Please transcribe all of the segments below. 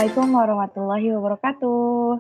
Assalamualaikum warahmatullahi wabarakatuh.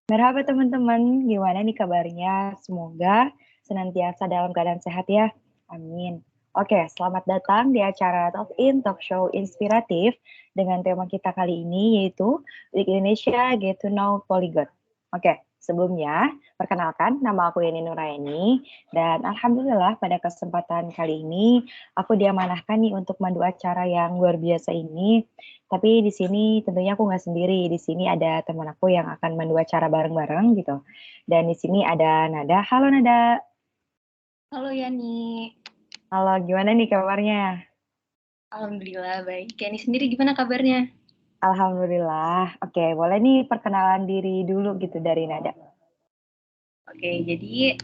Merhaba teman-teman, gimana nih kabarnya? Semoga senantiasa dalam keadaan sehat ya. Amin. Oke, selamat datang di acara Talk In Talk Show inspiratif dengan tema kita kali ini yaitu Week Indonesia Get to Know Polyglot. Oke, sebelumnya perkenalkan nama aku Yani Nuraini dan alhamdulillah pada kesempatan kali ini aku diamanahkan nih untuk mandu acara yang luar biasa ini. Tapi di sini tentunya aku nggak sendiri, di sini ada teman aku yang akan mandu acara bareng-bareng gitu. Dan di sini ada Nada. Halo Nada. Halo Yani, Halo, gimana nih kabarnya? alhamdulillah baik. Yani sendiri gimana kabarnya? Alhamdulillah. Oke, boleh nih perkenalan diri dulu gitu dari Nada. Oke, jadi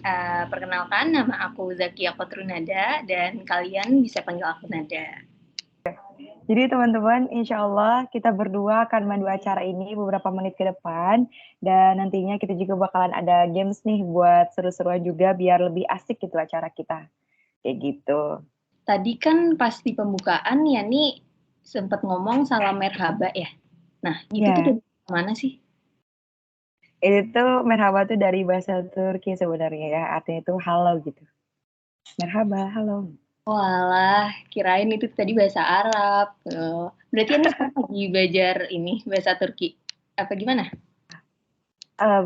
perkenalkan nama aku Zakia Kotrunada dan kalian bisa panggil aku Nada. Jadi teman-teman, insya Allah kita berdua akan mandu acara ini beberapa menit ke depan. Dan nantinya kita juga bakalan ada games nih buat seru-seruan juga biar lebih asik gitu acara kita. Kayak gitu. Tadi kan pas di pembukaan Yani sempat ngomong salam merhaba ya. Nah, itu tuh Iya. dari mana sih? Itu merhaba tuh dari bahasa Turki sebenarnya ya, artinya itu halo gitu. Merhaba, halo. Walah, kirain itu tadi bahasa Arab. Berarti Yani sekarang lagi belajar ini bahasa Turki. Apa gimana?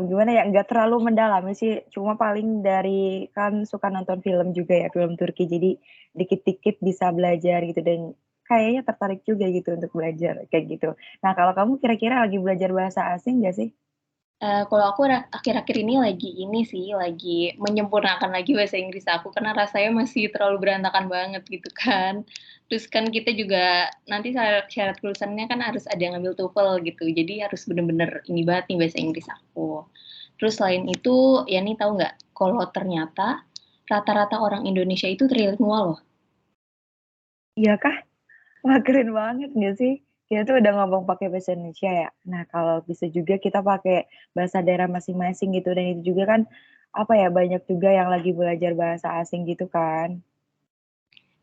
Gimana ya, nggak terlalu mendalami sih, cuma paling dari kan suka nonton film juga ya, film Turki, jadi dikit-dikit bisa belajar gitu dan kayaknya tertarik juga gitu untuk belajar, kayak gitu. Nah, kalau kamu kira-kira lagi belajar bahasa asing nggak sih? Kalau aku akhir-akhir ini lagi menyempurnakan lagi bahasa Inggris aku karena rasanya masih terlalu berantakan banget gitu kan. Terus kan kita juga nanti syarat kelulusannya kan harus ada yang ngambil TOEFL gitu. Jadi harus bener-bener ini banget nih bahasa Inggris aku. Terus selain itu, ya nih tahu nggak kalau ternyata rata-rata orang Indonesia itu trilingual loh. Iya kah? Wah, keren banget nggak sih? Kita tuh udah ngomong pakai bahasa Indonesia ya. Nah, kalau bisa juga kita pakai bahasa daerah masing-masing gitu. Dan itu juga kan, apa ya, banyak juga yang lagi belajar bahasa asing gitu kan.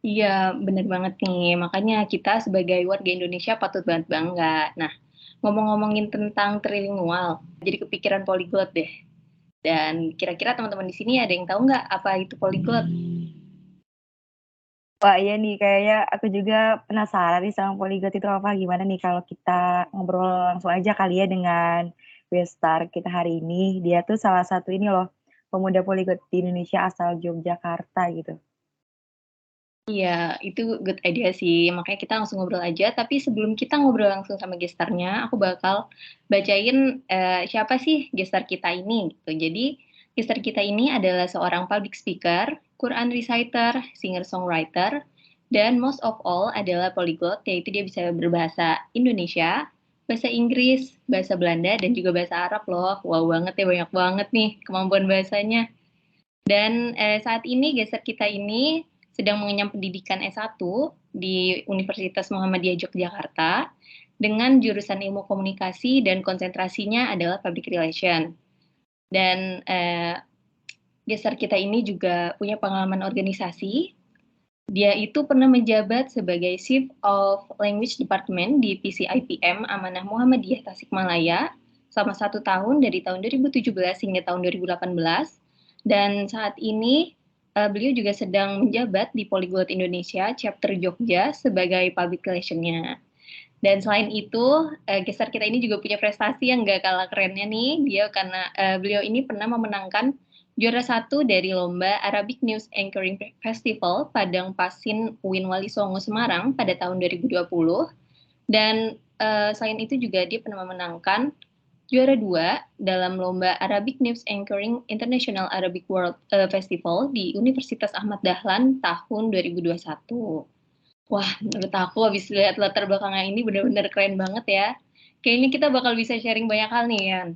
Iya, bener banget nih. Makanya kita sebagai warga Indonesia patut banget bangga. Nah, ngomong-ngomongin tentang trilingual, jadi kepikiran polyglot deh. Dan kira-kira teman-teman di sini ada yang tahu nggak apa itu polyglot? Wah, iya nih, kayaknya aku juga penasaran nih sama polyglot itu apa. Gimana nih kalau kita ngobrol langsung aja kali ya dengan guest star kita hari ini. Dia tuh salah satu ini loh, pemuda polyglot di Indonesia asal Yogyakarta gitu. Iya, itu good idea sih. Makanya kita langsung ngobrol aja. Tapi sebelum kita ngobrol langsung sama gestarnya, aku bakal bacain siapa sih gestar kita ini. Gitu. Jadi gestar kita ini adalah seorang public speaker, Quran reciter, singer-songwriter, dan most of all adalah polyglot, yaitu dia bisa berbahasa Indonesia, bahasa Inggris, bahasa Belanda, dan juga bahasa Arab loh. Wow banget ya, banyak banget nih kemampuan bahasanya. Dan saat ini geser kita ini sedang mengenyam pendidikan S1 di Universitas Muhammadiyah Yogyakarta dengan jurusan ilmu komunikasi dan konsentrasinya adalah public relation. Dan geser kita ini juga punya pengalaman organisasi. Dia itu pernah menjabat sebagai Chief of Language Department di PCIPM Amanah Muhammadiyah Tasikmalaya selama 1 tahun dari tahun 2017 hingga tahun 2018. Dan saat ini beliau juga sedang menjabat di Polyglot Indonesia Chapter Jogja sebagai Public Relation-nya. Dan selain itu, geser kita ini juga punya prestasi yang gak kalah kerennya nih. Dia karena beliau ini pernah memenangkan juara 1 dari lomba Arabic News Anchoring Festival Padang Pasin UIN Wali Songo Semarang pada tahun 2020. Dan selain itu juga dia pernah memenangkan juara 2 dalam lomba Arabic News Anchoring International Arabic World Festival di Universitas Ahmad Dahlan tahun 2021. Wah, menurut aku habis lihat latar belakangnya ini benar-benar keren banget ya. Kayaknya kita bakal bisa sharing banyak hal nih, Yan.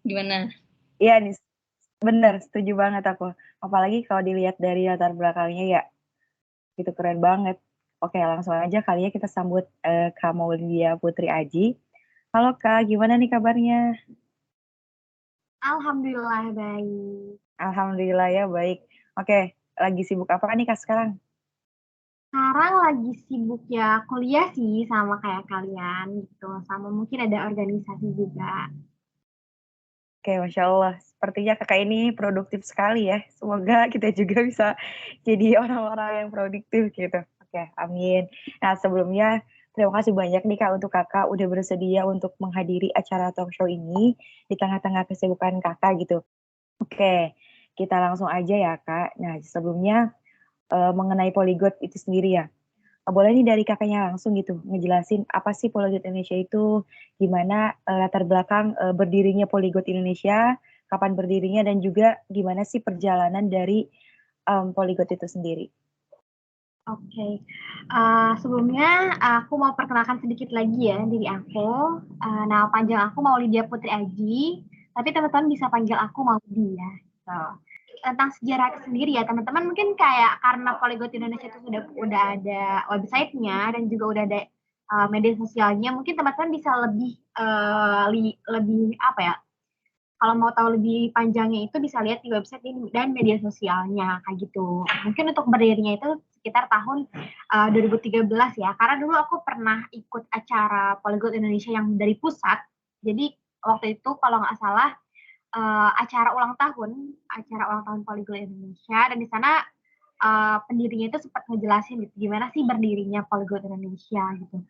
Gimana? Iya nih, bener, setuju banget aku. Apalagi kalau dilihat dari latar belakangnya ya, itu keren banget. Oke, langsung aja kali ya kita sambut Kak Maulia Putri Aji. Halo Kak, gimana nih kabarnya? Alhamdulillah baik. Alhamdulillah ya baik. Oke, lagi sibuk apa nih Kak sekarang? Sekarang lagi sibuk ya kuliah sih sama kayak kalian gitu. Sama mungkin ada organisasi juga. Oke, Masya Allah. Sepertinya kakak ini produktif sekali ya. Semoga kita juga bisa jadi orang-orang yang produktif gitu. Oke, amin. Nah, sebelumnya terima kasih banyak nih Kak untuk kakak udah bersedia untuk menghadiri acara talk show ini di tengah-tengah kesibukan kakak gitu. Oke, kita langsung aja ya Kak. Nah, sebelumnya mengenai polyglot itu sendiri ya. Boleh nih dari kakaknya langsung gitu ngejelasin apa sih Polyglot Indonesia itu, gimana latar belakang berdirinya Polyglot Indonesia, kapan berdirinya dan juga gimana sih perjalanan dari Polyglot itu sendiri. Oke. Sebelumnya aku mau perkenalkan sedikit lagi ya diri aku. Nama panjang aku Maulidia Putri Aji, tapi teman-teman bisa panggil aku Maudi ya. So, tentang sejarah itu sendiri ya teman-teman, mungkin kayak karena Polyglot Indonesia itu udah ada websitenya dan juga udah ada media sosialnya, mungkin teman-teman bisa lebih apa ya, kalau mau tahu lebih panjangnya itu bisa lihat di website dan media sosialnya kayak gitu. Mungkin untuk berdirinya itu sekitar tahun 2013 ya. Karena dulu aku pernah ikut acara Polyglot Indonesia yang dari pusat. Jadi waktu itu kalau nggak salah acara ulang tahun Polyglot Indonesia, dan di sana pendirinya itu sempat ngejelasin gitu gimana sih berdirinya Polyglot Indonesia gitu.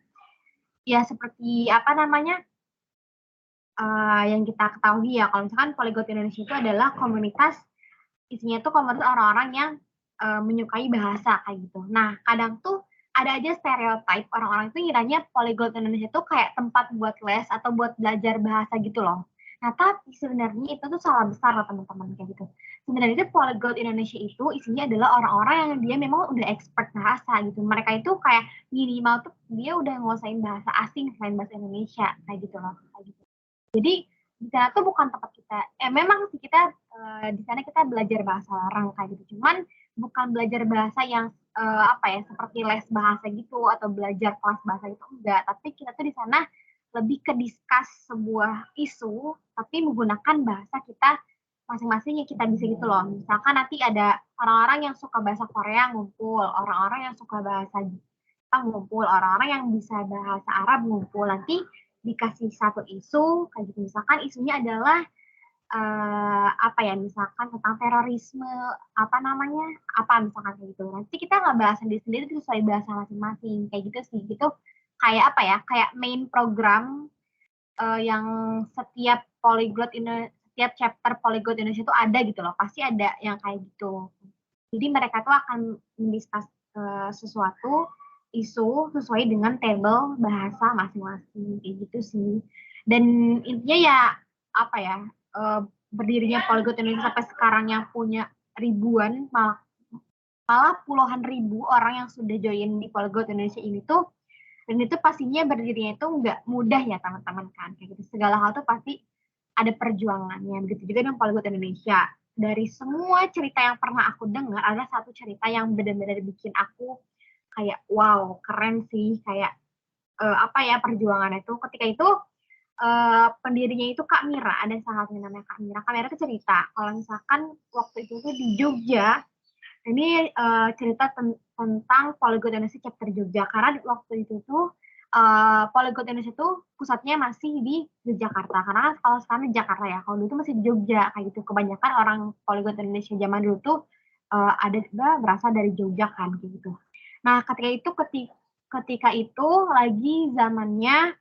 Ya seperti apa namanya, yang kita ketahui ya, kalau misalkan Polyglot Indonesia itu adalah komunitas, isinya tuh komunitas orang-orang yang menyukai bahasa kayak gitu. Nah, kadang tuh ada aja stereotype orang-orang itu ngiranya Polyglot Indonesia tuh kayak tempat buat les atau buat belajar bahasa gitu loh. Nah, tapi sebenarnya itu tuh salah besar loh teman-teman kayak gitu. Sebenarnya itu Polyglot Indonesia itu isinya adalah orang-orang yang dia memang udah expert bahasa gitu. Mereka itu kayak minimal tuh dia udah nguasain bahasa asing selain bahasa Indonesia kayak gitu loh. Kayak gitu. Jadi di sana tuh bukan tempat kita, memang sih kita di sana kita belajar bahasa larang kayak gitu. Cuman bukan belajar bahasa yang apa ya seperti les bahasa gitu atau belajar kelas bahasa itu enggak. Tapi kita tuh di sana lebih ke discuss sebuah isu tapi menggunakan bahasa kita masing-masing yang kita bisa gitu loh. Misalkan nanti ada orang-orang yang suka bahasa Korea ngumpul, orang-orang yang suka bahasa Jepang ngumpul, orang-orang yang bisa bahasa Arab ngumpul. Nanti dikasih satu isu kayak gitu, misalkan isunya adalah apa ya, misalkan tentang terorisme, apa namanya, apa misalkan kayak gitu, nanti kita nggak bahas sendiri-sendiri sesuai bahasa masing-masing kayak gitu sih. Gitu kayak apa ya, kayak main program yang setiap chapter Polyglot Indonesia itu ada gitu loh, pasti ada yang kayak gitu. Jadi mereka tuh akan mendiskus sesuatu isu sesuai dengan table bahasa masing-masing kayak gitu sih. Dan intinya ya apa ya, berdirinya Polyglot Indonesia sampai sekarang yang punya ribuan, malah puluhan ribu orang yang sudah join di Polyglot Indonesia ini tuh, dan itu pastinya berdirinya itu nggak mudah ya teman-teman kan kayak gitu. Segala hal tuh pasti ada perjuangannya. Begitu juga dengan Polyglot Indonesia. Dari semua cerita yang pernah aku dengar, ada satu cerita yang benar-benar bikin aku kayak wow keren sih, kayak apa ya perjuangannya itu. Ketika itu pendirinya itu Kak Mira, ada salah satu namanya Kak Mira. Kak Mira itu cerita kalau misalkan waktu itu tuh di Jogja, ini cerita tentang Polyglot Indonesia chapter Jogja, karena waktu itu tuh Polyglot Indonesia tuh pusatnya masih di Yogyakarta, karena kalau sekarang di Jakarta ya, kalau dulu tuh masih di Jogja kayak gitu. Kebanyakan orang Polyglot Indonesia zaman dulu tuh berasal dari Jogja kan kayak gitu. Nah ketika itu lagi zamannya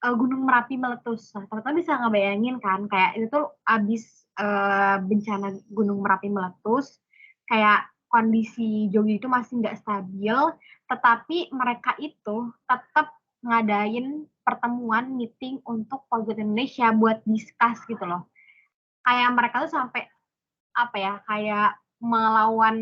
Gunung Merapi meletus. Nah, teman-teman bisa ngebayangin kan, kayak itu tuh abis bencana Gunung Merapi meletus, kayak kondisi Jogja itu masih nggak stabil, tetapi mereka itu tetap ngadain pertemuan meeting untuk Polyglot Indonesia buat discuss gitu loh. Kayak mereka tuh sampai apa ya, kayak melawan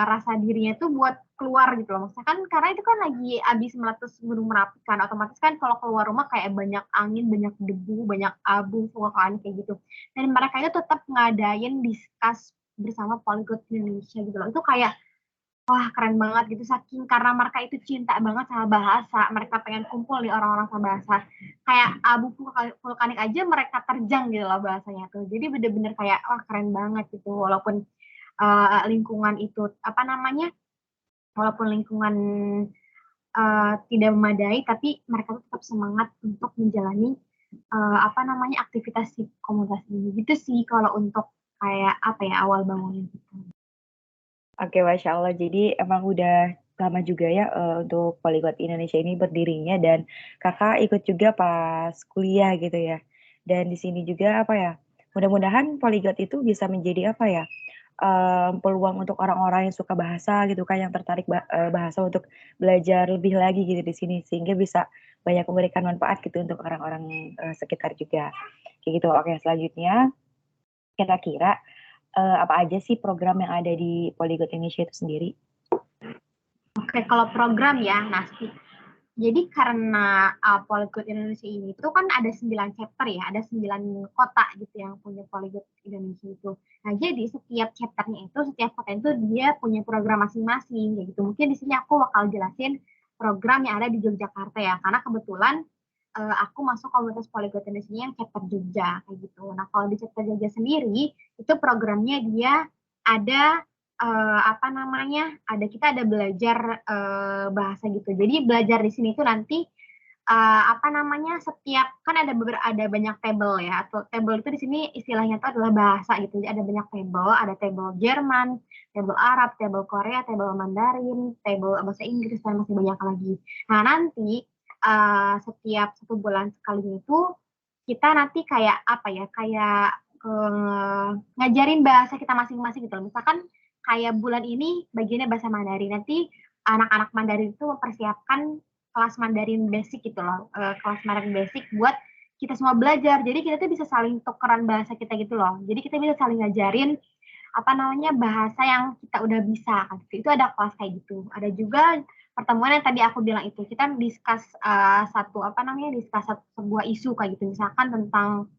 rasa dirinya tuh buat keluar gitu loh. Maksudnya kan karena itu kan lagi abis meletus Gunung Merapi kan, otomatis kan kalau keluar rumah kayak banyak angin, banyak debu, banyak abu, vulkanik kayak gitu. Dan mereka itu tetap ngadain discuss bersama Polyglot Indonesia gitu loh. Itu kayak wah keren banget gitu, saking karena mereka itu cinta banget sama bahasa, mereka pengen kumpul nih orang-orang sama bahasa. Kayak abu vulkanik aja mereka terjang gitu loh bahasanya tuh. Jadi bener-bener kayak wah keren banget gitu, walaupun lingkungan itu apa namanya walaupun lingkungan tidak memadai, tapi mereka tetap semangat untuk menjalani aktivitas si komunitas ini. Gitu sih kalau untuk kayak awal bangunnya gitu. Oke, Masya Allah. Jadi emang udah lama juga ya untuk Polyglot Indonesia ini berdirinya dan kakak ikut juga pas kuliah gitu ya. Dan di sini juga apa ya, mudah-mudahan Polyglot itu bisa menjadi apa ya, peluang untuk orang-orang yang suka bahasa gitu kan, yang tertarik bahasa untuk belajar lebih lagi gitu di sini. Sehingga bisa banyak memberikan manfaat gitu untuk orang-orang sekitar juga. Kayak gitu. Oke, selanjutnya kira-kira apa aja sih program yang ada di Polyglot Indonesia itu sendiri? Oke, kalau program ya, jadi karena Polyglot Indonesia ini tuh kan ada 9 chapter ya, ada 9 kota gitu yang punya Polyglot Indonesia itu. Nah, jadi setiap chapternya itu, setiap kota itu dia punya program masing-masing kayak gitu. Mungkin di sini aku bakal jelasin program yang ada di Yogyakarta ya, karena kebetulan aku masuk komunitas Polyglot Indonesia yang chapter Jogja kayak gitu. Nah, kalau di chapter Jogja sendiri itu programnya dia ada kita ada belajar bahasa gitu. Jadi belajar di sini tuh nanti setiap kan ada banyak table ya, atau table itu di sini istilahnya itu adalah bahasa gitu. Jadi ada banyak table, ada table Jerman, table Arab, table Korea, table Mandarin, table bahasa Inggris dan masih banyak lagi. Nah, nanti setiap 1 bulan sekali itu kita nanti kayak ngajarin bahasa kita masing-masing gitu. Misalkan kayak bulan ini bagiannya bahasa Mandarin, nanti anak-anak Mandarin itu mempersiapkan kelas Mandarin basic gitu loh, kelas Mandarin basic buat kita semua belajar. Jadi kita tuh bisa saling tukeran bahasa kita gitu loh. Jadi kita bisa saling ngajarin bahasa yang kita udah bisa kan. Itu ada kelas kayak gitu. Ada juga pertemuan yang tadi aku bilang itu, kita discuss sebuah isu kayak gitu, misalkan tentang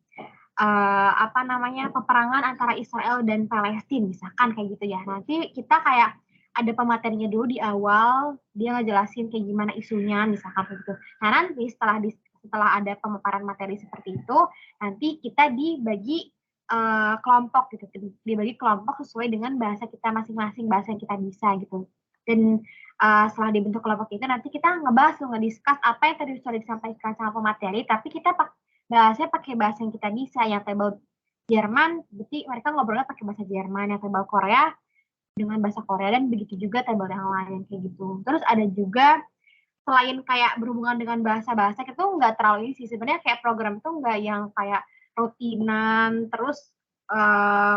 peperangan antara Israel dan Palestina misalkan kayak gitu ya. Nanti kita kayak ada pematerinya dulu di awal, dia ngejelasin kayak gimana isunya misalkan kayak gitu. Nah, nanti setelah ada pemaparan materi seperti itu, nanti kita dibagi kelompok gitu, dibagi kelompok sesuai dengan bahasa kita masing-masing, bahasa yang kita bisa gitu. Dan setelah dibentuk kelompok itu nanti kita ngediscuss apa yang tadi sudah disampaikan sama pemateri, tapi kita bahasanya pakai bahasa yang kita bisa. Yang table Jerman, berarti mereka ngobrolnya pakai bahasa Jerman. Yang table Korea dengan bahasa Korea, dan begitu juga table yang lain kayak gitu. Terus ada juga selain kayak berhubungan dengan bahasa-bahasa, itu nggak terlalu ini sih sebenarnya, kayak program itu nggak yang kayak rutinan terus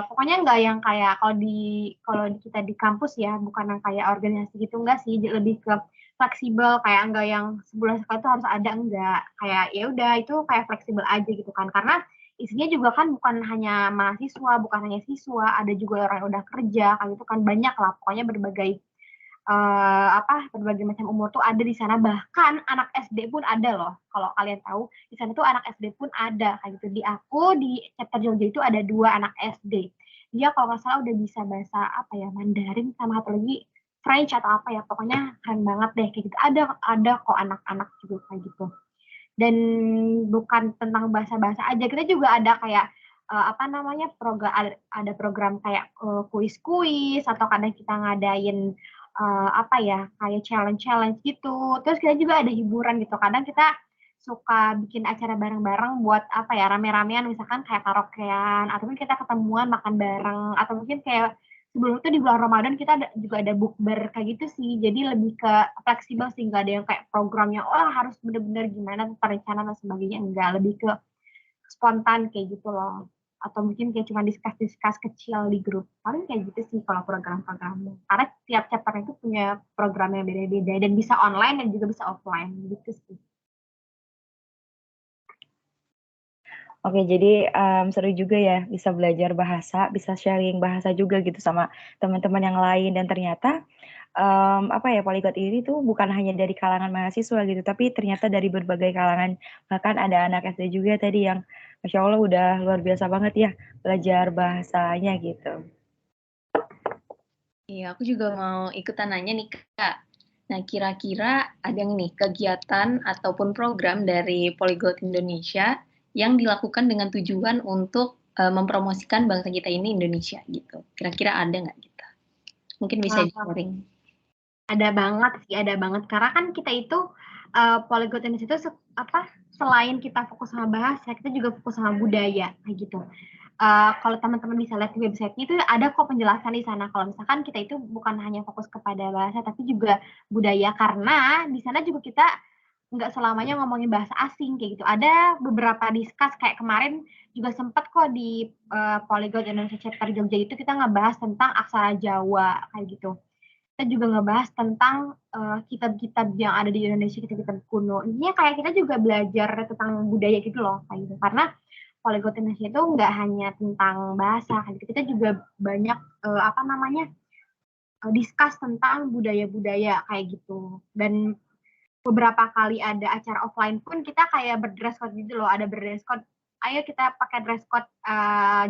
pokoknya nggak yang kayak kalau kita di kampus ya, bukan yang kayak organisasi gitu, enggak sih, lebih ke fleksibel, kayak enggak yang sebulan sekali itu harus ada, enggak, kayak ya udah itu kayak fleksibel aja gitu kan, karena isinya juga kan bukan hanya mahasiswa, bukan hanya siswa, ada juga orang yang udah kerja kayak gitu kan, banyak lah pokoknya berbagai macam umur tuh ada di sana, bahkan anak SD pun ada loh. Kalau kalian tahu, di sana tuh anak SD pun ada kayak gitu. Di chapter Jogja itu ada 2 anak SD. Dia kalau nggak salah udah bisa bahasa Mandarin, sama satu lagi French atau apa ya, pokoknya keren banget deh kayak gitu. Ada kok anak-anak juga kayak gitu. Dan bukan tentang bahasa-bahasa aja, kita juga ada kayak program, ada program kayak kuis-kuis, atau kadang kita ngadain kayak challenge gitu. Terus kita juga ada hiburan gitu. Kadang kita suka bikin acara bareng-bareng buat rame-ramean, misalkan kayak karaokean, atau mungkin kita ketemuan makan bareng, atau mungkin kayak sebelum itu di bulan Ramadan kita juga ada bukber kayak gitu sih. Jadi lebih ke fleksibel sih, nggak ada yang kayak programnya harus bener-bener gimana perencanaan dan sebagainya, enggak, lebih ke spontan kayak gitu loh. Atau mungkin kayak cuma discuss kecil di grup. Paling kayak gitu sih kalau program-programnya. Karena tiap chapter itu punya program yang beda-beda, dan bisa online dan juga bisa offline gitu sih. Oke, jadi seru juga ya bisa belajar bahasa, bisa sharing bahasa juga gitu sama teman-teman yang lain, dan ternyata Polyglot ini tuh bukan hanya dari kalangan mahasiswa gitu, tapi ternyata dari berbagai kalangan. Bahkan ada anak SD juga tadi yang Masya Allah udah luar biasa banget ya belajar bahasanya gitu. Iya, aku juga mau ikutan nanya nih, Kak. Nah, kira-kira ada nih kegiatan ataupun program dari Polyglot Indonesia yang dilakukan dengan tujuan untuk mempromosikan bangsa kita ini Indonesia gitu. Kira-kira ada nggak gitu? Mungkin bisa di-sharing. Ada banget sih, ada banget. Karena kan kita itu Polyglot Indonesia itu selain kita fokus sama bahasa, kita juga fokus sama budaya kayak gitu. Kalau teman-teman bisa lihat di website itu ada kok penjelasan di sana. Kalau misalkan kita itu bukan hanya fokus kepada bahasa, tapi juga budaya. Karena di sana juga kita nggak selamanya ngomongin bahasa asing kayak gitu. Ada beberapa discuss kayak kemarin juga sempat kok di Polyglot Indonesia Chapter Jogja itu kita ngebahas tentang aksara Jawa kayak gitu. Kita juga ngebahas tentang kitab-kitab yang ada di Indonesia, kitab-kitab kuno. Intinya kayak kita juga belajar tentang budaya gitu loh, kayak gitu. Karena Polyglot Indonesia itu nggak hanya tentang bahasa, kayak gitu. Kita juga banyak discuss tentang budaya-budaya kayak gitu. Dan beberapa kali ada acara offline pun kita kayak berdress code gitu loh, ada berdress code. Ayo kita pakai dress code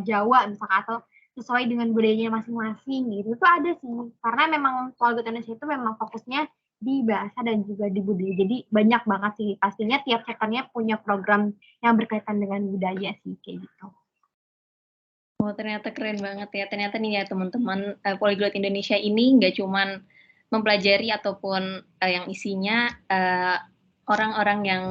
Jawa misalkan atau sesuai dengan budayanya masing-masing gitu. Itu ada sih. Karena memang Polyglot Indonesia itu memang fokusnya di bahasa dan juga di budaya. Jadi banyak banget sih. Pastinya tiap chapternya punya program yang berkaitan dengan budaya sih kayak gitu. Oh, ternyata keren banget ya. Ternyata nih ya teman-teman, Polyglot Indonesia ini nggak cuman mempelajari ataupun yang isinya orang-orang yang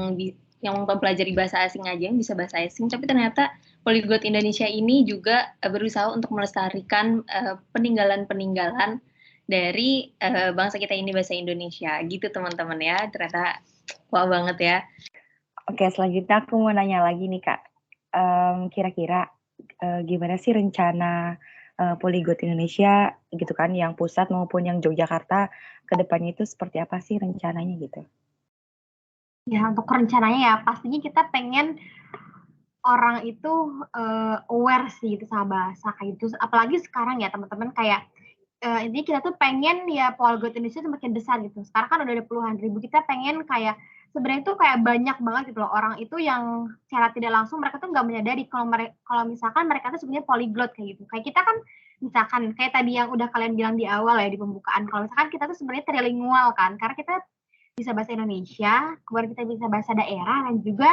mempelajari bahasa asing aja yang bisa bahasa asing, tapi ternyata Polyglot Indonesia ini juga berusaha untuk melestarikan peninggalan-peninggalan dari bangsa kita ini, bahasa Indonesia. Gitu teman-teman ya. Ternyata wah banget ya. Oke, selanjutnya aku mau nanya lagi nih Kak. Kira-kira gimana sih rencana Polyglot Indonesia gitu kan, yang pusat maupun yang Yogyakarta ke depannya itu seperti apa sih rencananya gitu? Ya, untuk rencananya ya pastinya kita pengen orang itu aware sih itu sama bahasa kayak gitu. Apalagi sekarang ya teman-teman kayak intinya kita tuh pengen ya Polyglot Indonesia semakin besar gitu. Sekarang kan udah ada puluhan ribu. Kita pengen kayak sebenarnya tuh kayak banyak banget gitu loh orang itu yang secara tidak langsung mereka tuh nggak menyadari kalau misalkan mereka tuh sebenarnya polyglot kayak gitu. Kayak kita kan misalkan kayak tadi yang udah kalian bilang di awal ya di pembukaan. Kalau misalkan kita tuh sebenarnya trilingual kan, karena kita bisa bahasa Indonesia, kemudian kita bisa bahasa daerah dan juga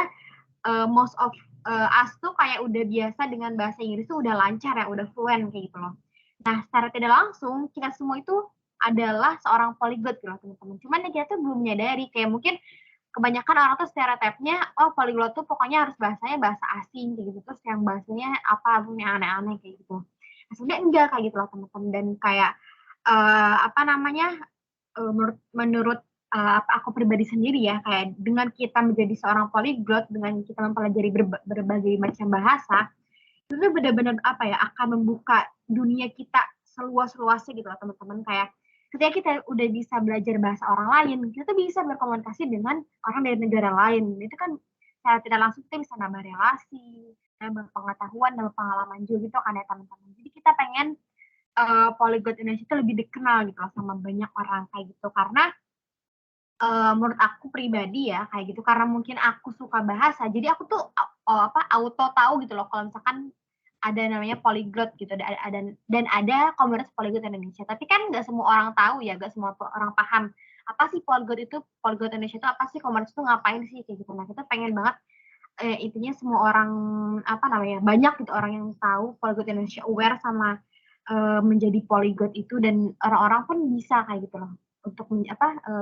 most of us tuh kayak udah biasa dengan bahasa Inggris tuh udah lancar ya, udah fluent kayak gitu loh. Nah, secara tidak langsung kita semua itu adalah seorang polyglot gitu loh teman-teman. Cuman ya kita tuh belum menyadari kayak mungkin kebanyakan orang tuh stereotipnya oh polyglot tuh pokoknya harus bahasanya bahasa asing kayak gitu terus yang bahasanya apa yang aneh-aneh kayak gitu. Nah, sebenarnya enggak kayak gitu loh teman-teman dan kayak menurut aku pribadi sendiri ya kayak dengan kita menjadi seorang polyglot dengan kita mempelajari berbagai macam bahasa itu tuh benar-benar akan membuka dunia kita seluas-luasnya gitu loh teman-teman kayak ketika kita udah bisa belajar bahasa orang lain kita tuh bisa berkomunikasi dengan orang dari negara lain itu kan secara tidak langsung kita bisa nambah relasi nambah pengetahuan nambah pengalaman juga gitu kan ya teman-teman jadi kita pengen Polyglot Indonesia itu lebih dikenal gitu loh sama banyak orang kayak gitu karena menurut aku pribadi ya kayak gitu karena mungkin aku suka bahasa jadi aku tuh auto tahu gitu loh kalau misalkan ada namanya polyglot gitu dan ada komunitas polyglot Indonesia tapi kan nggak semua orang tahu ya nggak semua orang paham apa sih polyglot Indonesia itu apa sih komunitas itu ngapain sih kayak gitu nah kita pengen banget intinya semua orang banyak gitu orang yang tahu polyglot Indonesia aware sama menjadi polyglot itu dan orang-orang pun bisa kayak gitu loh untuk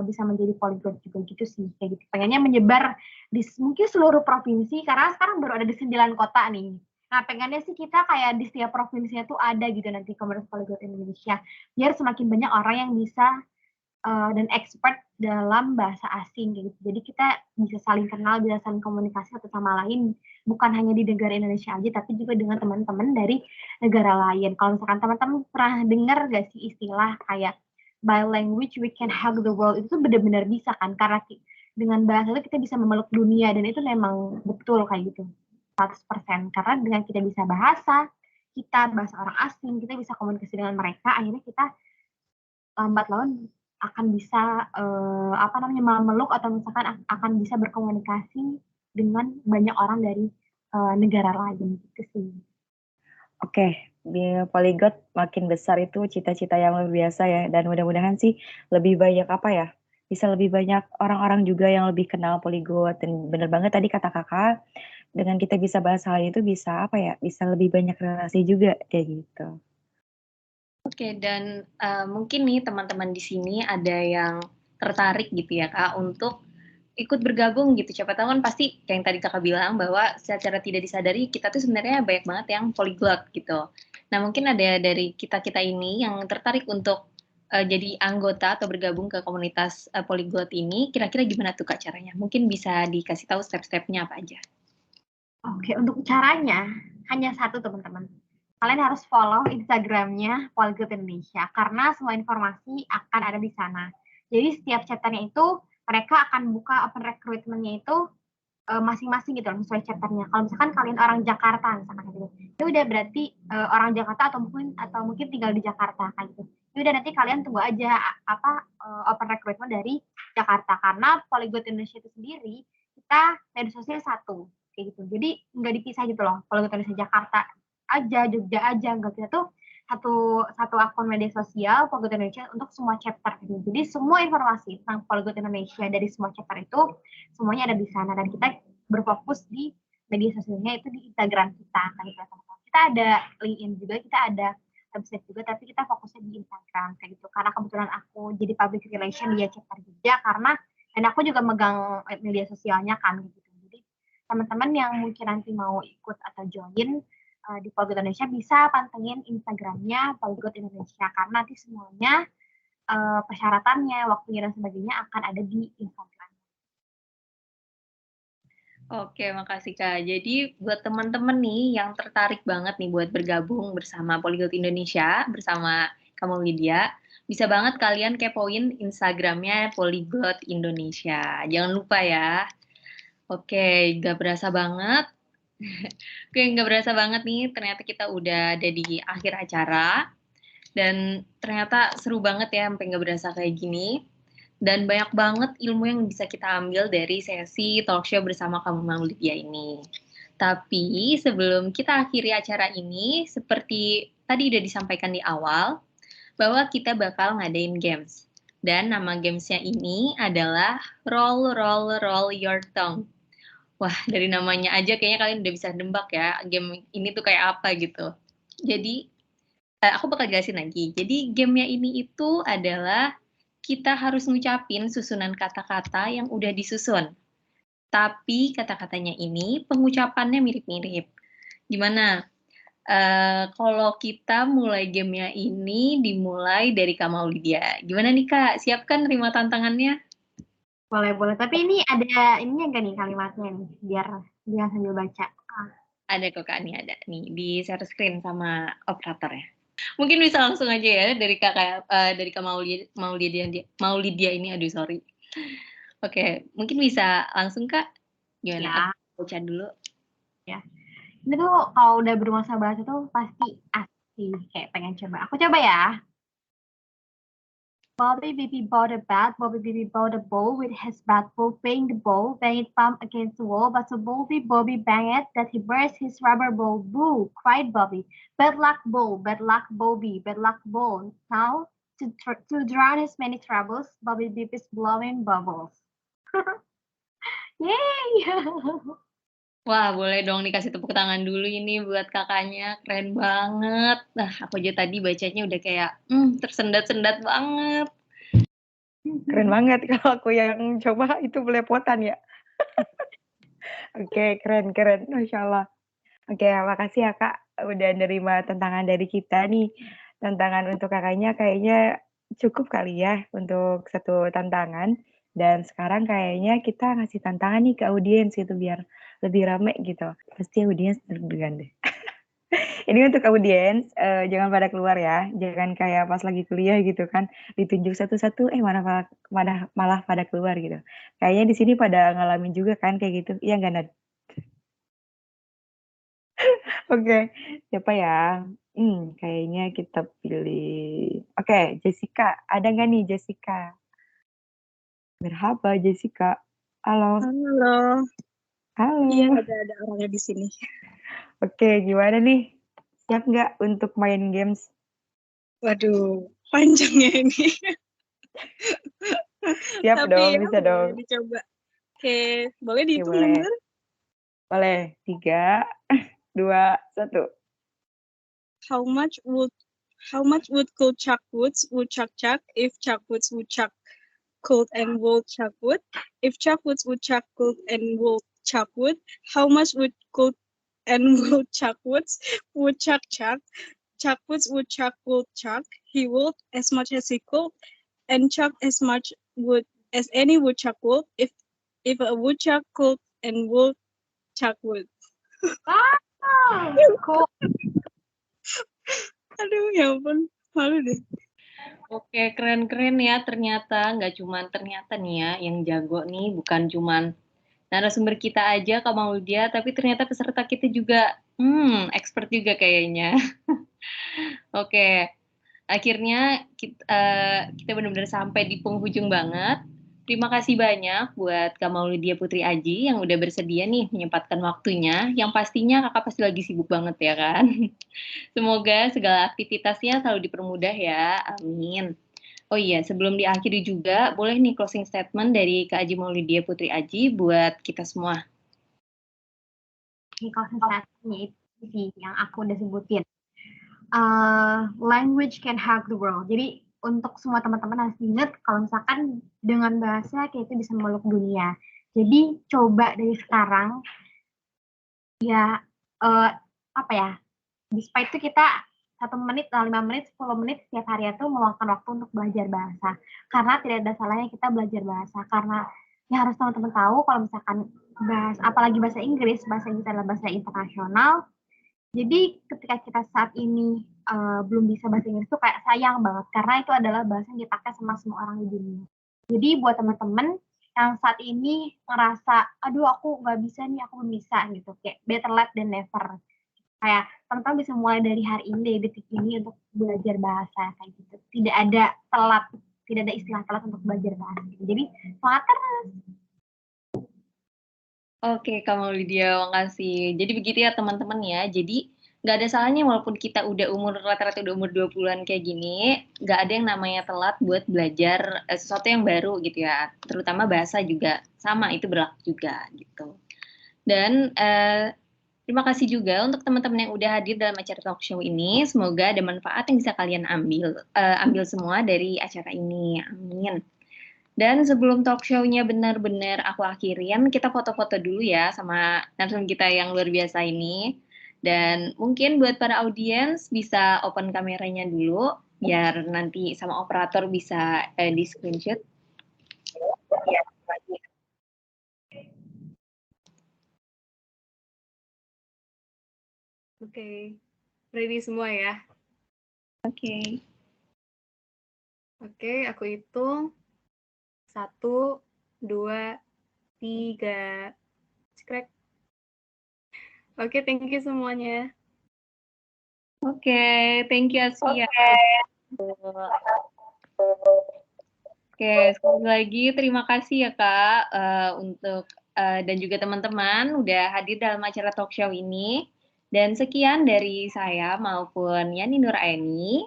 bisa menjadi polyglot juga gitu sih kayak gitu pengennya menyebar di mungkin seluruh provinsi karena sekarang baru ada di 9 kota nih nah pengennya sih kita kayak di setiap provinsinya tuh ada gitu nanti komunitas polyglot Indonesia biar semakin banyak orang yang bisa dan expert dalam bahasa asing gitu. Jadi kita bisa saling kenal, bisa saling komunikasi satu sama lain, bukan hanya di negara Indonesia aja, tapi juga dengan teman-teman dari negara lain. Kalau misalkan teman-teman pernah dengar gak sih istilah kayak by language we can hug the world, itu benar-benar bisa kan, karena dengan bahasa itu kita bisa memeluk dunia, dan itu memang betul kayak gitu, 100%. Karena dengan kita bisa bahasa orang asing, kita bisa komunikasi dengan mereka, akhirnya kita lambat laun akan bisa memeluk atau misalkan akan bisa berkomunikasi dengan banyak orang dari negara lain gitu sih. Oke, di Polyglot makin besar itu cita-cita yang luar biasa ya dan mudah-mudahan sih lebih banyak bisa lebih banyak orang-orang juga yang lebih kenal Polyglot dan bener banget tadi kata Kakak dengan kita bisa bahas hal itu bisa bisa lebih banyak relasi juga kayak gitu. Oke, dan mungkin nih teman-teman di sini ada yang tertarik gitu ya Kak untuk ikut bergabung gitu. Siapa tahu kan pasti kayak yang tadi Kakak bilang bahwa secara tidak disadari kita tuh sebenarnya banyak banget yang polyglot gitu. Nah mungkin ada dari kita-kita ini yang tertarik untuk jadi anggota atau bergabung ke komunitas polyglot ini, kira-kira gimana tuh Kak caranya? Mungkin bisa dikasih tahu step-stepnya apa aja? Oke, untuk caranya hanya satu teman-teman. Kalian harus follow Instagramnya Polyglot Indonesia karena semua informasi akan ada di sana. Jadi setiap chapternya itu mereka akan buka open recruitment-nya itu masing-masing gitu loh, sesuai chapternya. Kalau misalkan kalian orang Jakarta misalkan gitu, itu udah berarti orang Jakarta atau mungkin tinggal di Jakarta kayak gitu. Itu udah nanti kalian tunggu aja open recruitment dari Jakarta karena Polyglot Indonesia itu sendiri kita media sosial satu kayak gitu. Jadi nggak dipisah gitu loh. Polyglot Indonesia Jakarta aja, Jogja aja, nggak, kita tuh satu akun media sosial Polyglot Indonesia untuk semua chapter gitu. Jadi semua informasi tentang Polyglot Indonesia dari semua chapter itu semuanya ada di sana dan kita berfokus di media sosialnya itu di Instagram kita kan gitu teman-teman. Kita ada LinkedIn juga, kita ada website juga, tapi kita fokusnya di Instagram kayak gitu. Karena kebetulan aku jadi public relation di chapter juga karena dan aku juga megang media sosialnya kan gitu. Jadi teman-teman yang mungkin nanti mau ikut atau join di Polyglot Indonesia bisa pantengin Instagramnya Polyglot Indonesia karena nanti semuanya persyaratannya, waktunya dan sebagainya akan ada di Instagram. Oke, makasih Kak. Jadi buat teman-teman nih yang tertarik banget nih buat bergabung bersama Polyglot Indonesia, bersama kamu Lydia, bisa banget kalian kepoin Instagramnya Polyglot Indonesia. Jangan lupa ya. Oke, gak berasa banget. Oke, gak berasa banget nih, ternyata kita udah ada di akhir acara. Dan ternyata seru banget ya, sampai gak berasa kayak gini. Dan banyak banget ilmu yang bisa kita ambil dari sesi talk show bersama kamu Mang Lydia ini. Tapi sebelum kita akhiri acara ini, seperti tadi udah disampaikan di awal, bahwa kita bakal ngadain games. Dan nama gamesnya ini adalah Roll, Roll, Roll Your Tongue. Wah, dari namanya aja kayaknya kalian udah bisa nembak ya, game ini tuh kayak apa gitu. Jadi, aku bakal jelasin lagi. Jadi, gamenya ini itu adalah kita harus ngucapin susunan kata-kata yang udah disusun. Tapi kata-katanya ini pengucapannya mirip-mirip. Gimana? Kalau kita mulai gamenya ini dimulai dari Kak Maulidia. Gimana nih Kak? Siapkan terima tantangannya? Boleh. Tapi ini ada ininya enggak nih kalimatnya nih, biar sambil baca. Ada kok Kak, nih ada. Nih, di share screen sama operator ya. Mungkin bisa langsung aja ya dari Kak Maulidia ini, aduh sorry. Oke, mungkin bisa langsung Kak. Gimana? Ya. Aku baca dulu. Ya. Ini tuh kalau udah bermasa bahasa tuh pasti asik, kayak pengen coba. Aku coba ya. Bobby Bibi bought a bat, Bobby Bibi bought a ball with his bat ball, bang the ball, bang it bump against the wall, but so Bobby bang it that he burst his rubber ball. Boo, cried Bobby. Bad luck Bobby, bad luck ball. Now, to drown his many troubles, Bobby Bibi is blowing bubbles. Yay! Wah, boleh dong dikasih tepuk tangan dulu ini buat kakaknya, keren banget. Nah, aku aja tadi bacanya udah kayak, tersendat-sendat banget. Keren banget kalau aku yang coba itu belepotan ya. Oke, keren, Masya Allah. Oke, makasih ya Kak, udah nerima tantangan dari kita nih. Tantangan untuk kakaknya kayaknya cukup kali ya untuk satu tantangan. Dan sekarang kayaknya kita ngasih tantangan nih ke audiens gitu biar lebih rame gitu. Pasti audiens deg-degan deh. Ini untuk audiens, jangan pada keluar ya. Jangan kayak pas lagi kuliah gitu kan, ditunjuk satu-satu, malah pada keluar gitu. Kayaknya di sini pada ngalamin juga kan kayak gitu, iya nggak Nad? Oke, siapa ya? Kayaknya kita pilih. Oke, Jessica. Ada nggak nih Jessica? Merhaba Jessica. Halo. Halo. Halo. Iya, ada orangnya di sini. Oke, gimana nih? Siap nggak untuk main games? Waduh, panjangnya ini. Siap Tapi dong, ya, bisa boleh dong. dicoba. Oke, boleh Oke, dihitung boleh. mundur? Boleh. 3, 2, 1. How much would How much wood could chuck woods would chuck if chuck woods would chuck cold and would chuck wood? If chuck woods would chuck cold and would chuck wood, how much would cold and would chuck woods would chuck? Chuck woods would chuck would chuck. He would as much as he could, and chuck as much wood as any woodchuck would if a woodchuck could and woodchuck would. Wow, cool. Aduh, ya ampun, malu deh. Oke, keren-keren ya ternyata. Nggak cuman ternyata nih ya yang jago nih, bukan cuman narasumber kita aja, Kak Maudia, tapi ternyata peserta kita juga, expert juga kayaknya. Oke, akhirnya kita benar-benar sampai di penghujung banget. Terima kasih banyak buat Kak Maulidia Putri Aji yang udah bersedia nih menyempatkan waktunya. Yang pastinya kakak pasti lagi sibuk banget ya kan. Semoga segala aktivitasnya selalu dipermudah ya. Amin. Oh iya, sebelum diakhiri juga, boleh nih closing statement dari Kak Aji Maulidia Putri Aji buat kita semua. Ini closing statementnya itu sih yang aku udah sebutin. Language can hug the world. Jadi untuk semua teman-teman harus ingat kalau misalkan dengan bahasa kita itu bisa memeluk dunia. Jadi coba dari sekarang ya despite itu kita 1 menit, 5 menit, 10 menit setiap hari itu meluangkan waktu untuk belajar bahasa. Karena tidak ada salahnya kita belajar bahasa. Karena ya harus teman-teman tahu kalau misalkan apalagi bahasa Inggris adalah bahasa internasional. Jadi ketika kita saat ini belum bisa bahasa Inggris itu kayak sayang banget karena itu adalah bahasa yang dipakai sama semua orang di dunia. Jadi buat teman-teman yang saat ini ngerasa, aduh aku nggak bisa nih, aku belum bisa gitu, kayak better late than never. Kayak teman-teman bisa mulai dari hari ini, dari detik ini untuk belajar bahasa kayak gitu. Tidak ada telat, tidak ada istilah telat untuk belajar bahasa. Jadi semangat terus. Oke, Kak Maulidia, makasih. Jadi begitu ya teman-teman ya. Jadi nggak ada salahnya walaupun kita udah rata-rata udah umur 20-an kayak gini, nggak ada yang namanya telat buat belajar sesuatu yang baru gitu ya. Terutama bahasa juga sama, itu berlaku juga gitu. Dan terima kasih juga untuk teman-teman yang udah hadir dalam acara talk show ini. Semoga ada manfaat yang bisa kalian ambil semua dari acara ini. Amin. Dan sebelum talk show-nya benar-benar aku akhirin, kita foto-foto dulu ya sama narasumber kita yang luar biasa ini. Dan mungkin buat para audiens bisa open kameranya dulu, biar nanti sama operator bisa di screenshot. Oke, ready semua ya? Oke. Oke, aku hitung. 1, 2, 3. Cekrek. Oke, thank you semuanya. Oke, thank you Asfia. Oke, sekali lagi terima kasih ya Kak untuk dan juga teman-teman udah hadir dalam acara talk show ini. Dan sekian dari saya maupun Yani Nuraini.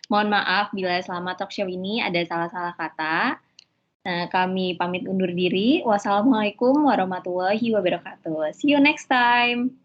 Mohon maaf bila selama talk show ini ada salah-salah kata. Nah, kami pamit undur diri. Wassalamualaikum warahmatullahi wabarakatuh. See you next time.